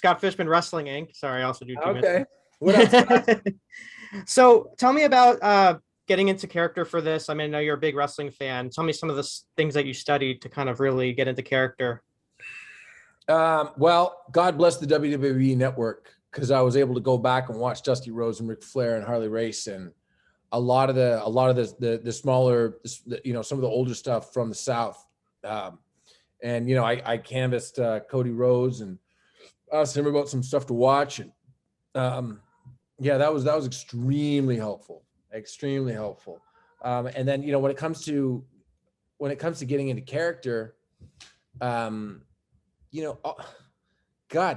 Scott Fishman Wrestling Inc. Sorry, I also do 2 minutes. Okay. What else, Scott? So tell me about getting into character for this. I mean, I know you're a big wrestling fan. Tell me some of the things that you studied to kind of really get into character. Well, God bless the WWE network, because I was able to go back and watch Dusty Rhodes and Ric Flair and Harley Race, and a lot of the smaller, some of the older stuff from the South. And I canvassed Cody Rhodes and asked him about some stuff to watch, and that was extremely helpful. And then when it comes to getting into character, God,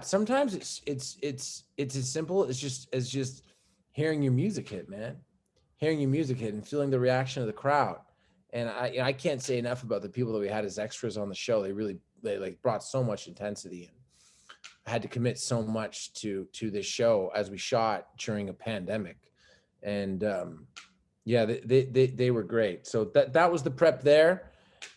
sometimes it's as simple as just hearing your music hit, man. Hearing your music hit and feeling the reaction of the crowd. And I can't say enough about the people that we had as extras on the show. They like brought so much intensity, and I had to commit so much to this show as we shot during a pandemic. And they were great. So that was the prep there.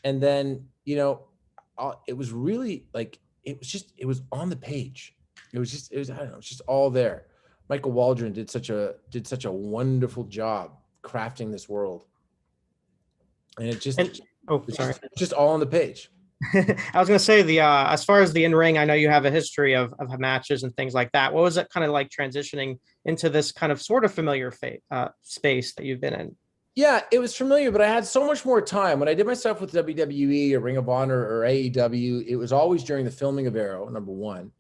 And then, it was really like, it was on the page. It was I don't know, it's just all there. Michael Waldron did such a wonderful job crafting this world. And it's just all on the page. I was going to say as far as the in-ring, I know you have a history of matches and things like that. What was it kind of like transitioning into this kind of sort of familiar space that you've been in? Yeah, it was familiar, but I had so much more time. When I did my stuff with WWE or Ring of Honor or AEW, it was always during the filming of Arrow, number one.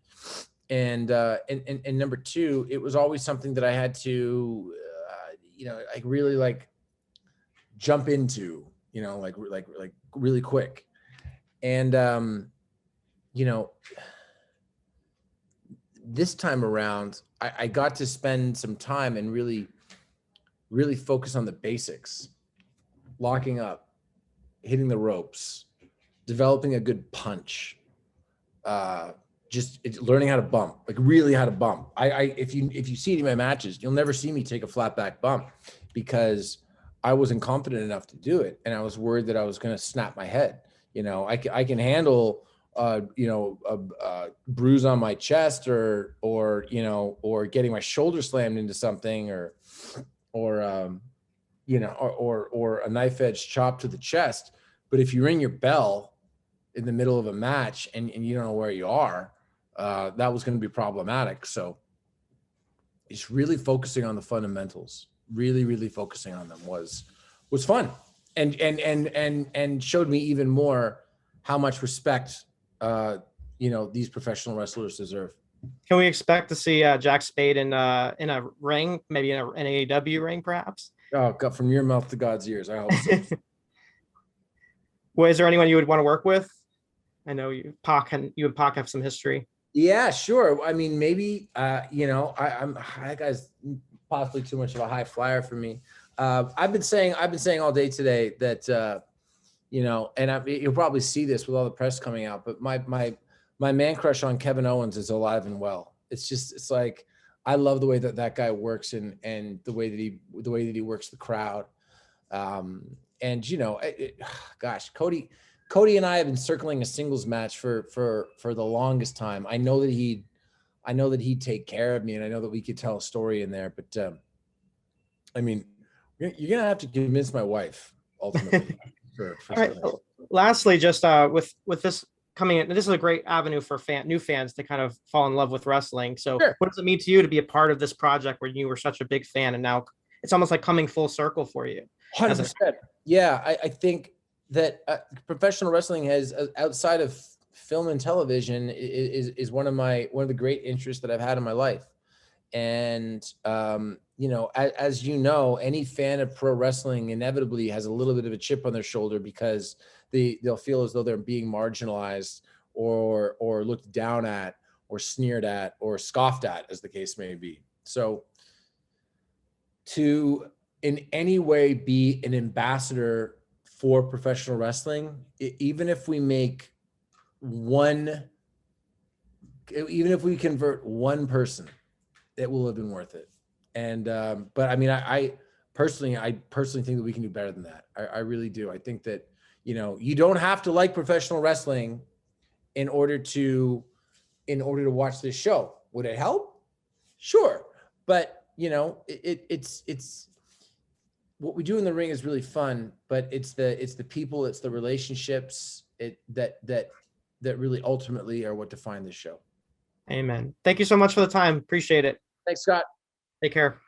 And number two, it was always something that I had to, like really like jump into, like really quick. And, this time around, I got to spend some time and really focus on the basics, locking up, hitting the ropes, developing a good punch, just learning how to bump, like really how to bump. If you see any of my matches, you'll never see me take a flat back bump, because I wasn't confident enough to do it. And I was worried that I was going to snap my head. I can handle, a bruise on my chest or getting my shoulder slammed into something or a knife edge chop to the chest. But if you ring your bell in the middle of a match and you don't know where you are, that was going to be problematic. So it's really focusing on the fundamentals, really focusing on them was fun. And showed me even more how much respect, these professional wrestlers deserve. Can we expect to see Jack Spade in a ring, maybe in an AEW ring, perhaps? Oh, God, from your mouth to God's ears. I hope so. Well, is there anyone you would want to work with? I know you and Pac have some history. Yeah, sure. I mean, maybe that guy's possibly too much of a high flyer for me. I've been saying all day today that and you'll probably see this with all the press coming out, but my man crush on Kevin Owens is alive and well. It's like, I love the way that guy works and the way that he works the crowd. Gosh, Cody and I have been circling a singles match for the longest time. I know that he'd take care of me, and I know that we could tell a story in there, but I mean, you're going to have to convince my wife ultimately. for All right. Lastly, just with this coming in, this is a great avenue for new fans to kind of fall in love with wrestling. So Sure. What does it mean to you to be a part of this project where you were such a big fan and now it's almost like coming full circle for you? 100%. Yeah, I think that professional wrestling has, outside of film and television, is one of the great interests that I've had in my life. And as you know, any fan of pro wrestling inevitably has a little bit of a chip on their shoulder because they'll feel as though they're being marginalized or looked down at or sneered at or scoffed at, as the case may be. So to in any way be an ambassador for professional wrestling, even if we convert one person, it will have been worth it. And but I mean, I personally think that we can do better than that. I really do. I think that you don't have to like professional wrestling in order to in order to watch this show. Would it help? Sure. But it's what we do in the ring is really fun, but it's the people, it's the relationships that really ultimately are what define this show. Amen. Thank you so much for the time. Appreciate it. Thanks, Scott. Take care.